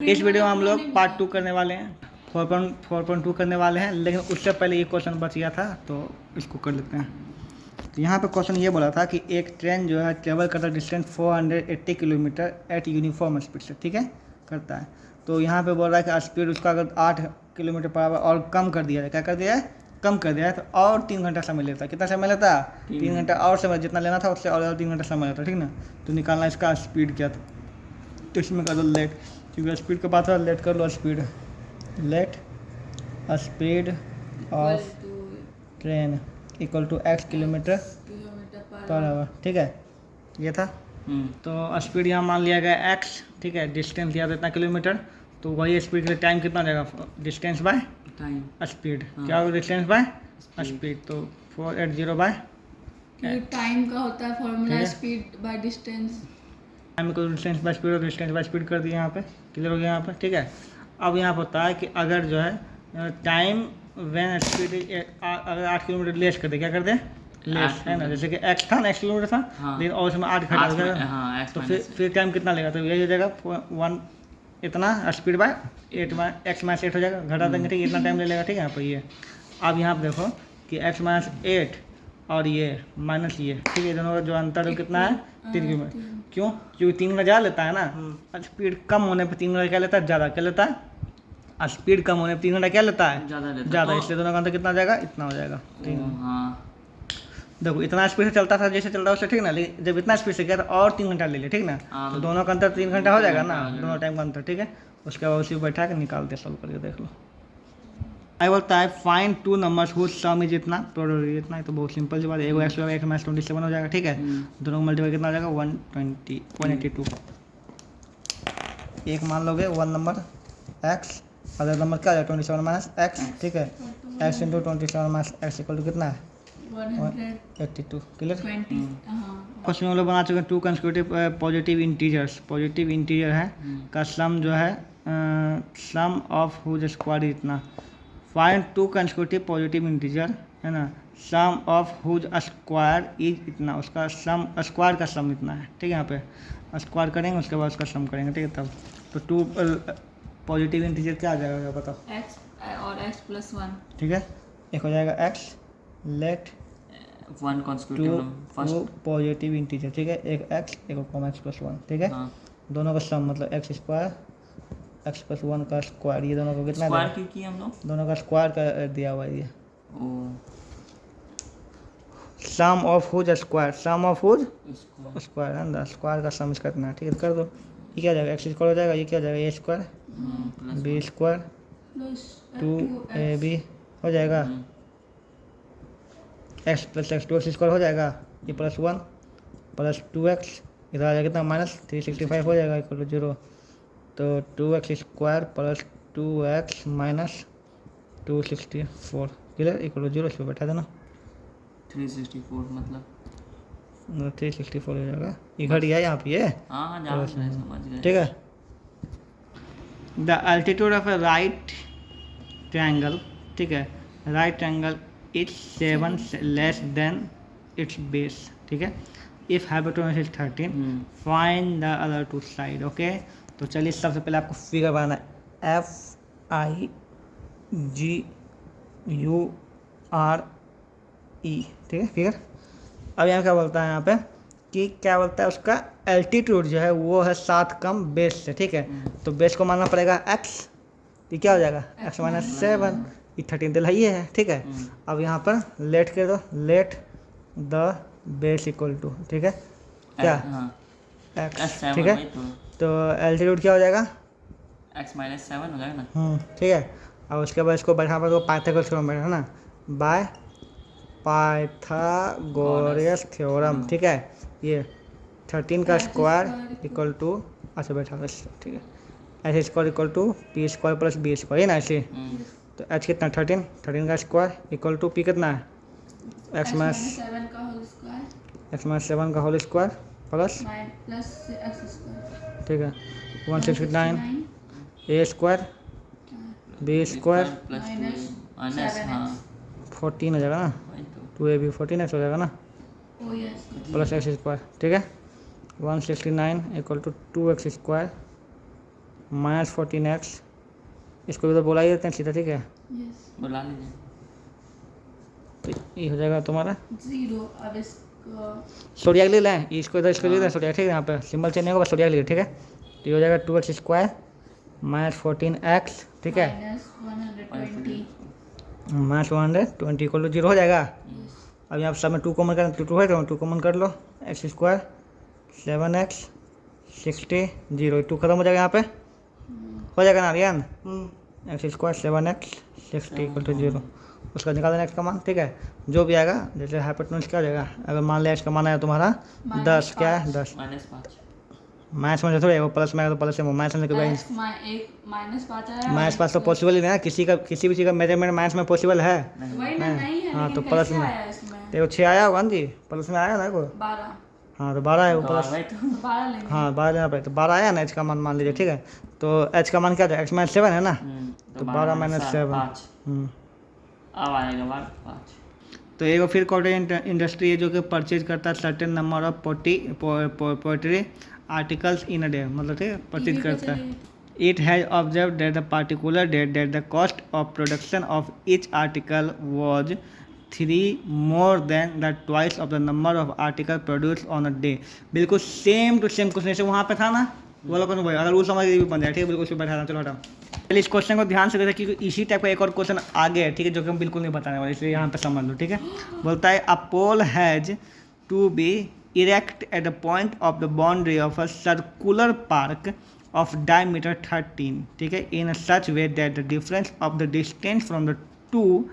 इस वीडियो में हम लोग पार्ट 2 करने वाले हैं, 4.2 करने वाले हैं, लेकिन उससे पहले ये क्वेश्चन बच गया था तो इसको कर लेते हैं। तो यहाँ पे क्वेश्चन ये बोला था कि एक ट्रेन जो है ट्रेवल करता distance 480 kilometre eight uniform speed से, ठीक है, करता है। तो यहाँ पे बोल रहा है कि स्पीड उसका अगर 8 किलोमीटर पर आवर और कम कर दिया है, क्या कर दिया है, कम कर दिया है, तो और 3 घंटा समय लेता है। कितना समय लेता है? 3 घंटा और समय, जितना लेना था उससे और 3 घंटा समय लेता है, ठीक ना। तो निकालना इसका स्पीड क्या था, तो इसमें कर दो लेट, क्योंकि स्पीड का बात है, लेट कर लो speed, let speed of train equal to x kilometre per hour, ठीक है, ये था। तो स्पीड यहाँ मान लिया गया एक्स, ठीक है, डिस्टेंस दिया था इतना किलोमीटर, तो वही स्पीड के लिए टाइम कितना हो जाएगा, डिस्टेंस बाय स्पीड, क्या होगा, डिस्टेंस बाय स्पीड, तो 480 बाय टाइम का होता है formula speed by distance, time को डिस्टेंस बाय स्पीड और डिस्टेंस बाय स्पीड कर दिया, यहाँ पे क्लियर हो गया यहाँ पे, ठीक है। अब यहाँ पर होता है कि अगर जो है टाइम व्हेन स्पीड अगर 8 किलोमीटर लेस कर दे, क्या कर दे, लेस, है ना, जैसे कि एक्स था ना, एक्स किलोमीटर था, लेकिन और उसमें 8 घटा देगा, तो फिर टाइम कितना लेगा, तो यही हो जाएगा 1 इतना स्पीड बाय 8 एक्स माइनस 8 हो जाएगा, घटा देंगे, ठीक है, इतना टाइम ले लेगा, ठीक है। यहाँ पर ये अब यहाँ पर देखो कि एक्स माइनस 8 और ये माइनस ये, ठीक है, दोनों का जो अंतर है कितना है, 3 किलोमीटर। क्यों? क्योंकि 3 घंटा ज़्यादा लेता है ना, स्पीड कम होने पर 3 घंटा क्या लेता है, ज़्यादा, क्या लेता है, स्पीड कम होने पर 3 घंटा क्या लेता है, ज़्यादा, इसलिए दोनों का अंतर कितना हो जाएगा, इतना हो जाएगा, ठीक है। देखो इतना स्पीड से चलता था, जैसे चल रहा है उससे, ठीक ना, लेकिन जब इतना स्पीड से गया तो और 3 घंटा ले लिया, ठीक ना, तो दोनों का अंतर 3 घंटा हो जाएगा ना, दोनों टाइम का अंतर, ठीक है। उसके बाद उसी को बैठा के निकालते, सॉल्व करके देख लो। आई बोलता है find 2 numbers whose sum is इतना, प्रोडक्ट इतना है, तो बहुत सिंपल सी बात है, एगो एक्स होगा, एक माइनस 27 हो जाएगा, ठीक है, दोनों का मल्टीप्लाई कितना हो जाएगा, 182। एक मान लोगे 1 नंबर एक्स, अदर नंबर क्या है 27 माइनस एक्स, ठीक है, x into 27 minus x equal to कितना है, 182, क्लियर। क्वेश्चन हम लोग बना चुके हैं 2 consecutive positive integers, positive integer है का सम जो है सम ऑफ हुज स्क्वायर इतना, फाइंड 2 कंसेक्यूटिव पॉजिटिव इंटीजर, है ना, सम ऑफ हुज स्क्वायर इज इतना, उसका सम स्क्वायर का सम इतना है, ठीक है, यहाँ पे स्क्वायर करेंगे उसके बाद उसका सम करेंगे, ठीक है। तब तो 2 पॉजिटिव इंटीजर क्या आ जाएगा, बताओ, x और x प्लस 1, ठीक है, एक हो जाएगा x, let 1 consecutive first positive integer, ठीक है, एक x एक कॉमा x प्लस 1, ठीक है, दोनों का सम मतलब एक्स स्क्वायर एक्स प्लस 1 का स्क्वायर, ये दोनों को कितना स्क्वायर क्यों किया हम लोग, दोनों का स्क्वायर का दिया हुआ है ये, sum of whose square, sum of whose square है ना, स्क्वायर का सम इसका कितना, ठीक है, कर दो, ये क्या जाएगा, एक्स स्क्वायर हो जाएगा, ये क्या जाएगा, ए स्क्वायर बी स्क्वायर 2ab हो जाएगा, x plus x 2 x square हो जाएगा, ये प्लस 1 प्लस 2x, इधर आ जाएगा कितना माइनस 365 हो जाएगा इक्वल टू 0, तो 2x square plus 2x minus 264 clear equal to 0, इसमें बैठा देना, 364 मतलब 364 हो जाएगा, ये घट गया यहाँ पे, ये समझ गए, ठीक है। The altitude of A right triangle, ठीक है, right triangle is 7 less than it's base, ठीक है, if hypotenuse is 13 find the other 2 side, okay. तो चलिए सबसे पहले आपको फिगर बनाना है, FIGURE, ठीक है, फिगर। अब यहाँ क्या बोलता है, यहाँ पे कि क्या बोलता है, उसका एल्टीट्यूड जो है वो है 7 कम बेस से, ठीक है, तो बेस को मानना पड़ेगा x, ये क्या हो जाएगा x माइनस 7, ये 13 तो ही है, ठीक है। अब यहाँ पर लेट कर दो, let the base equal to, ठीक है, क्या x, ठीक है, तो एल्टीट्यूड क्या हो जाएगा, x माइनस 7 हो जाएगा ना, ठीक है। अब उसके बाद इसको बैठा पर पाइथागोरस थ्योरम बैठा ना, बाय पाइथागोरस थ्योरम, ठीक है, ये 13 का स्क्वायर इक्वल टू, अच्छा बैठा बस, ठीक है, H square equal to P square plus B square, ये ना ऐसे, तो एच कितना 13 का स्क्वायर इक्वल टू पी कितना है, एक्स माइनस 7 का whole square plus x square, ठीक है, 169 A square B square minus 14 हो जाएगा ना, 2ab 14x हो जाएगा ना, प्लस एक्स स्क्वायर, ठीक है, 169 equal to 2x square minus 14x, इसको भी तो बोला ही देते हैं सीधा, ठीक है। यस बुला लीजिए। तो ये हो जाएगा तुम्हारा 0 अब इसको सोडियक ले लें, इसको इधर इसको ले लें सोडियक, ठीक है। यहाँ पे सिंबल चेंज नहीं होगा, सोडियक ले, ठीक है। तो ये हो जाएगा 2x स्क्वायर माइनस 14x, ठीक है। -120 माइनस 120 इक्वल टू 0 हो जाएगा। अब यहाँ सब में 2 कॉमन करें तो 2 है, तो 2 कॉमन कर लो, एक्स स्क्वायर 7x 60 0, 2 खत्म हो जाएगा यहाँ पे, हो जाएगा ना Aryan. X square 7x 60 equal to 0, उसका निकाल देना x का मान, ठीक है। जो भी आएगा, जैसे हाइपोटेन्यूज क्या हो जाएगा, अगर मान लिया x का मान आया तुम्हारा 10, क्या है 10, -5 माइनस में थोड़ी वो प्लस में आएगा तो प्लस में, माइनस में एक -5 आया माइनस पास तो पॉसिबल ही नहीं है, किसी भी चीज़ का मेजरमेंट माइनस में पॉसिबल है। वही ना, नहीं है। हाँ, लेकिन तो प्लस कैसे में आया इसमें देखो 6 आया होगा ना जी, प्लस में आया ना को, 12 हाँ तो 12 है वो तो प्लस, भाई तो 12 लेंगे। हाँ 12 लेना पड़ेगा, तो 12 आया ना, एच का मान मान लीजिए, ठीक है। तो एच का मान क्या था, x माइनस 7 है ना, तो 12 माइनस 7। 5 अब आएगा बार 5। तो एक फिर कॉटेज इंडस्ट्री है जो कि परचेज करता है certain number of poetry articles in a day, मतलब ठीक है परचेज करता है। It has observe that the particular date that the cost of production of each article was 3 more than the twice of the number of article produce on a day. बिल्कुल same to same question जैसे वहाँ पे था ना, वो लोग भाई अगर वो समझ भी बन जाए, ठीक है, बिल्कुल उस पर बैठा था। चलो हटाओ, पहले इस क्वेश्चन को ध्यान से देखा क्योंकि इसी टाइप का एक और क्वेश्चन आगे है, ठीक है, जो कि हम बिल्कुल नहीं बताने वाले, इसलिए यहाँ पे समझ लो, ठीक है। बोलता है a pole has to be erect at the point of the boundary of a circular park of diameter 13, ठीक है, in such way that the difference of the distance from the two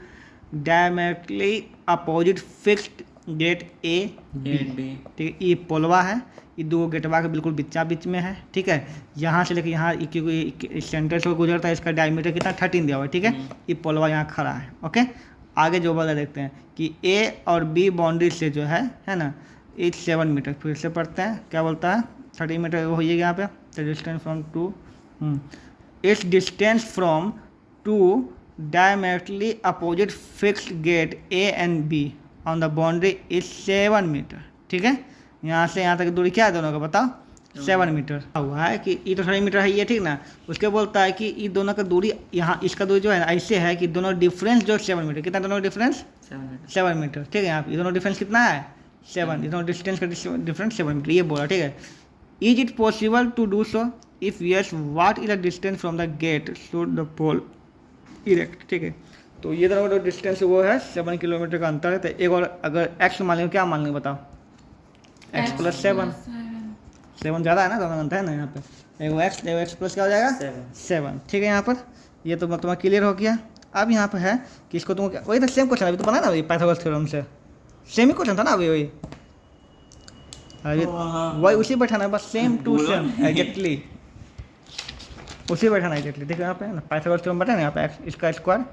diametrically opposite fixed gate A B, ठीक है। ये पोलवा है, ये दो गेटवा के बिल्कुल बीच में है, ठीक है। यहाँ से लेकर यहाँ क्योंकि सेंटर से गुजरता है, इसका डायमीटर कितना 13 दिया हुआ है, ठीक है। ये पोलवा यहाँ खड़ा है, ओके। आगे जो बोला देखते हैं कि ए और बी बाउंड्री से जो है ना, 7 मीटर, फिर से पढ़ते हैं क्या बोलता है, 30 मीटर वो होइएगा यहाँ पे, distance from two, it's distance from two diametrically opposite fixed gate A and B on the boundary is 7 metre, ठीक है। यहाँ से यहाँ तक दूरी क्या है दोनों का बताओ, 7 मीटर हुआ है कि ये तो 30 मीटर है ये, ठीक ना। उसके बोलता है कि ये दोनों का दूरी, यहाँ इसका दूरी जो है ना ऐसे है कि दोनों डिफरेंस जो 7 मीटर, कितना दोनों का डिफरेंस 7 मीटर, ठीक है। यहाँ पे ये दोनों डिफरेंस कितना है 7, ये दोनों डिस्टेंस का डिफरेंस 7 मीटर, ये बोला, ठीक है। Is it possible to do so, if yes what is the distance from the gate should the pole erect, ठीक है। तो ये दोनों का डिस्टेंस वो है 7 किलोमीटर का अंतर है। तो एक और अगर एक्स मान लेंगे, क्या मान लेंगे बताओ, x प्लस 7 ज़्यादा है ना, दोनों अंतर है ना यहाँ पे, एगो एक्स प्लस क्या हो जाएगा 7, ठीक है। यहाँ पर ये तो तुम्हारा क्लियर हो गया। अब यहाँ पे है कि इसको तुम वही तो सेम क्वेश्चन अभी तो बना ना, पाइथागोरस थ्योरम से सेम ही क्वेश्चन था ना अभी, वही उसी बैठाना है, बस सेम टू सेम एग्जैक्टली उसी बैठाना एग्जैक्टली, ठीक है। यहाँ पे ना पाइथागोरस थ्योरम बैठा ना, यहाँ पे इसका स्क्वायर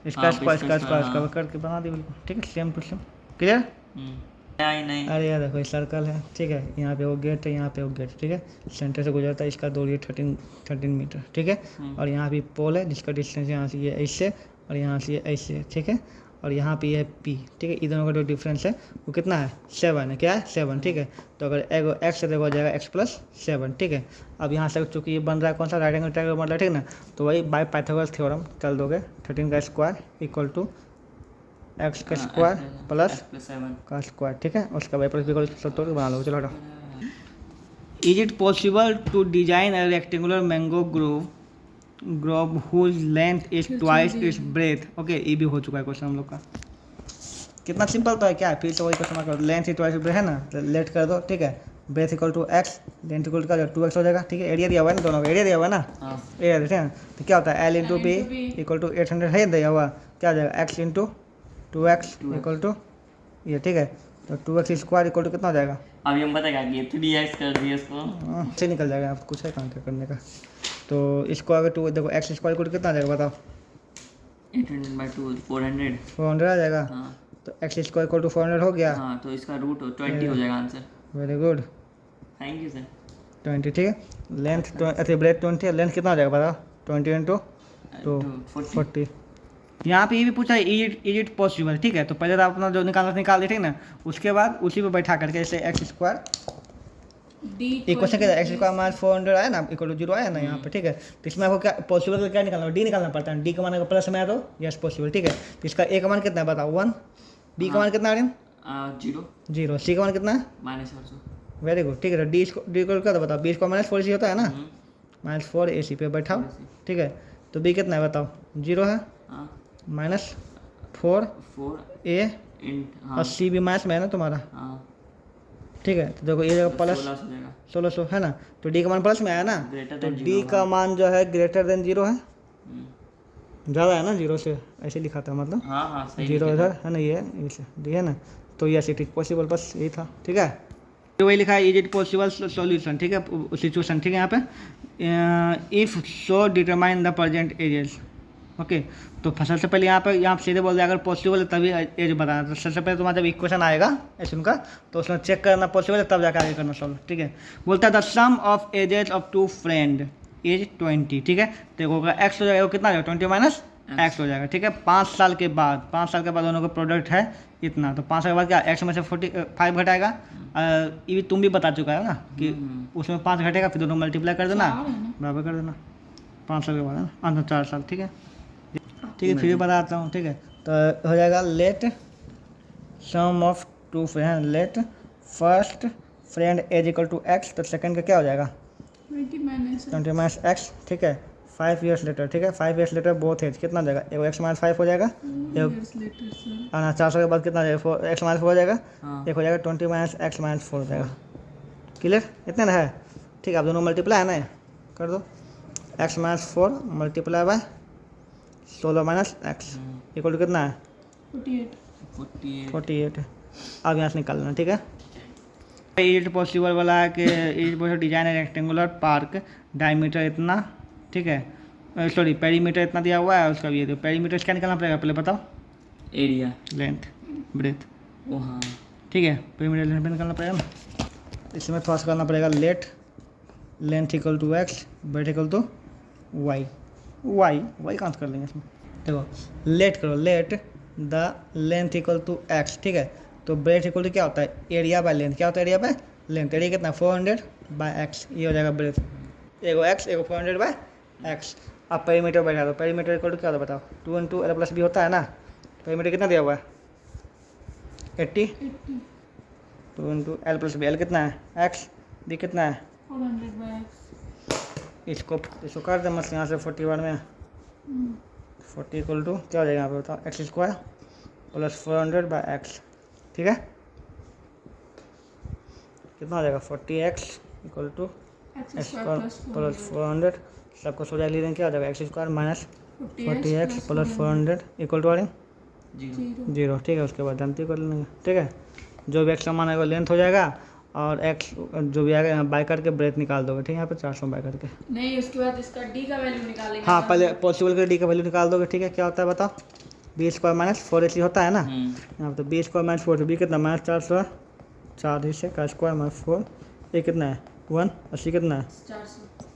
इसका स्क्वायर करके बना दी बिल्कुल, ठीक है, सेम टू सेम, क्लियर। नहीं अरे यार देखो सर्कल है, ठीक है, यहाँ पे वो गेट है, यहाँ पे वो गेट, ठीक है, सेंटर से गुजरता है, इसका दूरी 13 मीटर, ठीक है। और यहाँ पे पोल है जिसका डिस्टेंस यहाँ से ये ऐसे और यहाँ से ये ऐसे, ठीक है। और यहाँ पे ये है पी, ठीक है। इन दोनों का जो डिफरेंस है वो कितना है 7 है, क्या है 7, ठीक है। तो अगर एगो एक्स है तो हो जाएगा x प्लस 7, ठीक है। अब यहाँ से चूँकि ये बन रहा है कौन सा, राइट एंगल ट्रायंगल बन रहा है, ठीक ना। तो वही बाय पाइथागोरस थ्योरम कर दोगे, 13 का स्क्वायर इक्वल टू एक्स का स्क्वायर प्लस का स्क्वायर, ठीक है। उसका बाई प्लस बिकॉल सब बना लो, चलो हटाओ। Is it possible to design a rectangular mango grove whose length is twice its breadth, okay. ये भी हो चुका है क्वेश्चन हम लोग का, कितना सिंपल तो है, क्या है, फिर से वही क्वेश्चन करो, लेंथ इज ट्वाइस ब्रेथ है ना, लेट कर दो, ठीक है। Breadth equal to x, length equal to 2x हो जाएगा, ठीक है। एरिया दिया हुआ है ना, दोनों का एरिया दिया हुआ है ना, एरिया देखते हैं। तो क्या होता है L into B equal to 800 है दिया हुआ, क्या आ जाएगा x into 2x equal to ये, ठीक है। तो 2x स्क्वायर इक्वल टू कितना हो जाएगा, अभी हम बताएगा कि 3x कर दिए इसको, से निकल जाएगा, आप कुछ है काम क्या करने का। तो इसको अगर 2 देखो x स्क्वायर इक्वल टू कितना आ जाएगा बताओ, 800/2 400 आ जाएगा। हाँ तो x स्क्वायर इक्वल टू 400 हो गया, हाँ, तो इसका रूट 20 हो जाएगा answer. Very good, thank you sir. 20, ठीक है। लेंथ अच्छा ब्रेथ 20 है, लेंथ कितना हो जाएगा बताओ, 20 इंटू 40। यहाँ पे ये भी पूछा है इज इट पॉसिबल, ठीक है। तो पहले तो अपना जो निकाल दिए, ठीक ना। उसके बाद उसी पे बैठा करके जैसे एक्स स्क्वायर डी एक क्वेश्चन क्या एक्स स्क्वायर माइनस 400 आया ना इक्वल टू 0 आया ना यहाँ पे, ठीक है। तो इसमें आपको क्या पॉसिबल क्या निकालना है, डी निकालना पड़ता है। डी का मान अगर प्लस में आया तो यस पॉसिबल, ठीक है। तो इसका ए का मान कितना है बताओ 1, बी का मान कितना आ रहा है 0, सी का मान कितना है -400। वेरी गुड, ठीक है। डी इक्वल क्या था बताओ, बी स्क्वायर माइनस 4ac होता है ना, माइनस 4 AC पे बैठाओ, ठीक है। तो बी कितना है बताओ 0 है, माइनस 4 A और सी भी माइनस में है ना तुम्हारा, ठीक है। तो देखो ये जगह प्लस 1600 है ना, तो डी का मान प्लस में आया ना, तो डी का मान जो है ग्रेटर देन 0 है, ज़्यादा है ना 0 से, ऐसे लिखा था मतलब सही 0 इधर है ना, ये इसे डी है ना, तो यस इट इज पॉसिबल, बस यही था, ठीक है। तो वही लिखा है इज इट पॉसिबल सॉल्यूशन, ठीक है, सिचुएशन, ठीक है। यहाँ पे if so determine the present ages, okay. तो सबसे पहले यहाँ पे सीधे बोल दिया अगर पॉसिबल है तभी एज बताना। तो सबसे पहले तुम्हारा जब इक्वेशन आएगा ऐसे उनका, तो उसमें चेक करना पॉसिबल है तब जाकर आगे करना सॉल्व, ठीक है। बोलता है the sum of ages of 2 friend age 20, ठीक है। तो होगा एक्स हो जाएगा, वो कितना हो जाएगा 20 माइनस एक्स हो जाएगा, ठीक है। 5 साल के बाद दोनों का प्रोडक्ट है इतना, तो 5 साल के बाद क्या एक्स में से 45 घटाएगा। ये भी तुम भी बता चुका है ना कि उसमें 5 घटेगा, फिर दोनों मल्टीप्लाई कर देना, बराबर कर देना, 5 साल के बाद है ना, 4 साल, ठीक है, ठीक है। फिर भी बताता हूँ, ठीक है। तो हो जाएगा let sum of 2 friend, let first friend age equal to x, तो सेकंड का क्या हो जाएगा 20 माइनस एक्स, ठीक है। 5 ईयर्स लेटर, ठीक है, 5 ईयर्स लेटर बोथ एज कितना हो जाएगा, एगो एक्स माइनस 5 हो जाएगा, एक 4 साल के बाद कितना हो जाएगा एक्स माइनस 4 हो जाएगा, एक हो जाएगा 20 माइनस एक्स माइनस 4 हो जाएगा, क्लियर, इतना ना है, ठीक है। आप दोनों मल्टीप्लाई है ना, कर दो, x minus 4 multiply by 16 minus x equal to कितना है 48। अब यहाँ से निकाल लेना, ठीक है। इज पॉसिबल वाला है कि इज पॉसिबल डिजाइन है रेक्टेंगुलर पार्क, डायमीटर इतना, ठीक है, सॉरी पेरीमीटर इतना दिया हुआ है, उसका ये तो पेरीमीटर क्या निकालना पड़ेगा पहले बताओ, एरिया लेंथ ब्रेथ, हाँ ठीक है, पेरीमीटर लेंथ पे निकालना पड़ेगा ना। इसमें थोड़ा सा करना पड़ेगा length equal to x, breadth equal to y कहाँ से कर लेंगे इसमें, देखो लेट करो, let the length equal to x, ठीक है। तो ब्रेथ इक्वल टू क्या होता है एरिया बाय लेंथ, क्या होता है एरिया बाय लेंथ, एरिया कितना 400 बाय एक्स, ये हो जाएगा ब्रेथ, एगो एक्स एगो 400 बाय एक्स। अब पेरीमीटर बैठा दो, पेरीमीटर इक्वल टू क्या होता है बताओ 2 इंटू एल प्लस बी होता है ना, पेरीमीटर कितना दिया हुआ है 80, 2 into L plus B, L कितना है एक्स, बी कितना है 400/x। इसको कर दे मत यहाँ से 41 में 40 इक्वल टू क्या हो जाएगा यहाँ पे बताओ x square plus 400 by x, ठीक है। कितना हो जाएगा 40x equal to x square plus 400, सबको सोचा ली देंगे क्या हो जाएगा x square minus 40x plus 400 equal to 0, ठीक है। उसके बाद जानती कर लेंगे, ठीक है। जो भी एक्स का मान आएगा लेंथ हो जाएगा, और एक्स जो भी आएगा यहाँ बाय करके ब्रेथ निकाल दोगे, ठीक है। यहाँ पे 400 बाय करके नहीं, उसके बाद इसका डी का वैल्यू निकालेंगे। हाँ पहले पॉसिबल कर डी का वैल्यू निकाल दोगे, ठीक है। क्या होता है बताओ बी स्क्वायर माइनस 4ac होता है ना, यहाँ तो बी स्क्वायर माइनस 4, बी कितना माइनस 400, 4 हिस्से का स्क्वायर माइनस 4, ये कितना है 1, और सी कितना है 400,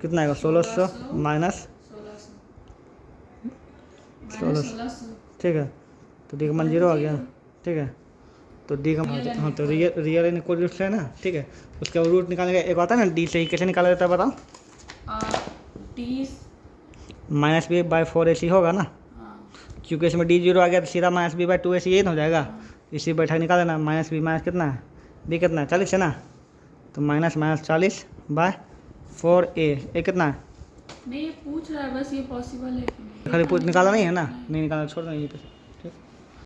कितना आएगा 1600 माइनस 1600, ठीक है। तो डी का मान 0 आ गया, ठीक है। तो डी का मान हाँ तो रियल इन इक्वल रूट है ना, ठीक है। उसके बाद रूट निकालने का एक आता है ना डी से ही कैसे निकाला जाता है बताओ, D minus B bye 4ac होगा ना, क्योंकि इसमें डी 0 आ गया तो सीधा माइनस बी बाय 2ac ये हो जाएगा, इसी बैठा निकाल देना, माइनस बी माइनस कितना है बी कितना है 40 है ना, तो माइनस 40 बाय 4a ये कितना है, नहीं ये पूछ रहा है बस ये पॉसिबल है कि नहीं। खाली पूछ निकाला नहीं है ना, नहीं निकाला छोड़ दो यहीं पे, ठीक।